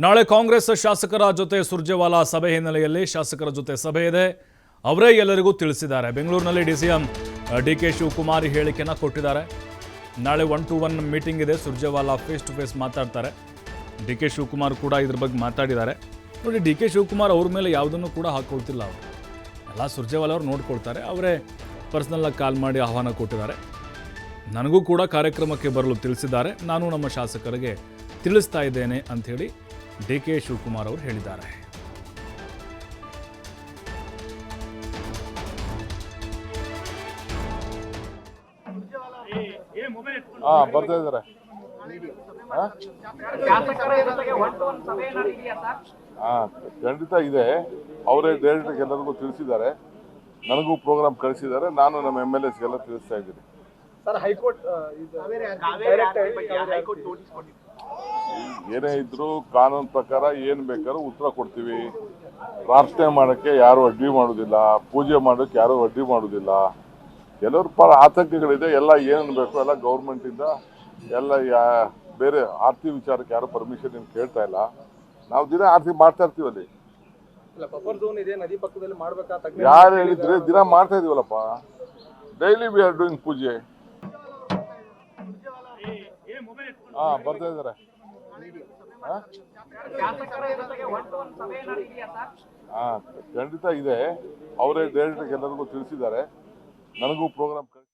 ನಾಳೆ ಕಾಂಗ್ರೆಸ್ ಶಾಸಕರ ಜೊತೆ ಸುರ್ಜೇವಾಲಾ ಸಭೆ ಹಿನ್ನೆಲೆಯಲ್ಲಿ ಶಾಸಕರ ಜೊತೆ ಸಭೆ ಇದೆ. ಅವರೇ ಎಲ್ಲರಿಗೂ ತಿಳಿಸಿದ್ದಾರೆ. ಬೆಂಗಳೂರಿನಲ್ಲಿ ಡಿಸಿಎಂ ಡಿಕೆ ಶಿವಕುಮಾರ್ ಹೇಳಿಕೆಯನ್ನು ಕೊಟ್ಟಿದ್ದಾರೆ. ನಾಳೆ 1-to-1 ಮೀಟಿಂಗ್ ಇದೆ. ಸುರ್ಜೇವಾಲಾ ಫೇಸ್ ಟು ಫೇಸ್ ಮಾತಾಡ್ತಾರೆ. ಡಿಕೆ ಶಿವಕುಮಾರ್ ಕೂಡ ಇದ್ರ ಬಗ್ಗೆ ಮಾತಾಡಿದ್ದಾರೆ. ನೋಡಿ, ಡಿಕೆ ಶಿವಕುಮಾರ್ ಅವ್ರ ಮೇಲೆ ಯಾವುದನ್ನು ಕೂಡ ಹಾಕೊಳ್ತಿಲ್ಲ. ಅವರು ಎಲ್ಲ ಸುರ್ಜೇವಾಲಾ ಅವರು ನೋಡ್ಕೊಳ್ತಾರೆ. ಅವರೇ ಪರ್ಸ್ನಲ್ಲಾಗಿ ಕಾಲ್ ಮಾಡಿ ಆಹ್ವಾನ ಕೊಟ್ಟಿದ್ದಾರೆ. ನನಗೂ ಕೂಡ ಕಾರ್ಯಕ್ರಮಕ್ಕೆ ಬರಲು ತಿಳಿಸಿದ್ದಾರೆ. ನಾನು ನಮ್ಮ ಶಾಸಕರಿಗೆ ತಿಳಿಸ್ತಾ ಇದ್ದೇನೆ ಅಂಥೇಳಿ ಡಿಕೆ ಶಿವಕುಮಾರ್ ಅವರು ಹೇಳಿದ್ದಾರೆ. ಬರ್ತಾ ಇದ್ದಾರೆ. ಖಂಡಿತ ಇದೆ. ಅವರೇ ಡೈರೆಕ್ಟ್ ಎಲ್ಲರಿಗೂ ತಿಳಿಸಿದ್ದಾರೆ. ನನಗೂ ಪ್ರೋಗ್ರಾಮ್ ಕಳಿಸಿದ್ದಾರೆ. ನಾನು ನಮ್ಮ MLAಸ್ಗೆಲ್ಲ ತಿಳಿಸ್ತಾ ಇದ್ದೀನಿ. ಏನೇ ಇದ್ರು ಕಾನೂನು ಪ್ರಕಾರ ಏನ್ ಬೇಕಾದ್ರೂ ಉತ್ತರ ಕೊಡ್ತೀವಿ. ಪ್ರಾರ್ಥನೆ ಮಾಡೋಕ್ಕೆ ಯಾರು ಅಡ್ಡಿ ಮಾಡೋದಿಲ್ಲ, ಪೂಜೆ ಮಾಡೋಕ್ಕೆ ಯಾರು ಅಡ್ಡಿ ಮಾಡೋದಿಲ್ಲ. ಎಲ್ಲರ ಆತಂಕಗಳಿದೆ. ಎಲ್ಲ ಏನು ಬೇಕು ಎಲ್ಲ ಗೌರ್ಮೆಂಟ್ ಇಂದ ಎಲ್ಲ ಬೇರೆ ಆರ್ತಿ ವಿಚಾರಕ್ಕೆ ಯಾರು ಪರ್ಮಿಷನ್ ಏನು ಕೇಳ್ತಾ ಇಲ್ಲ. ನಾವು ದಿನ ಆರ್ತಿ ಮಾಡ್ತಾ ಇರ್ತೀವಿ. ಅಲ್ಲಿ ಯಾರು ಹೇಳಿದ್ರೆ ದಿನ ಮಾಡ್ತಾ ಇದೀವಲ್ಲಪ್ಪ. ಡೈಲಿ ವಿ ಆರ್ ಡೂಯಿಂಗ್ ಪೂಜೆ. ಬರ್ತಾ ಇದ್ದಾರೆ. ಖಂಡಿತ ಇದೆ. ಅವರೇ ಡೈರೆಕ್ಟ್ ಎಲ್ಲರಿಗೂ ತಿಳಿಸಿದ್ದಾರೆ. ನನಗೂ ಪ್ರೋಗ್ರಾಮ್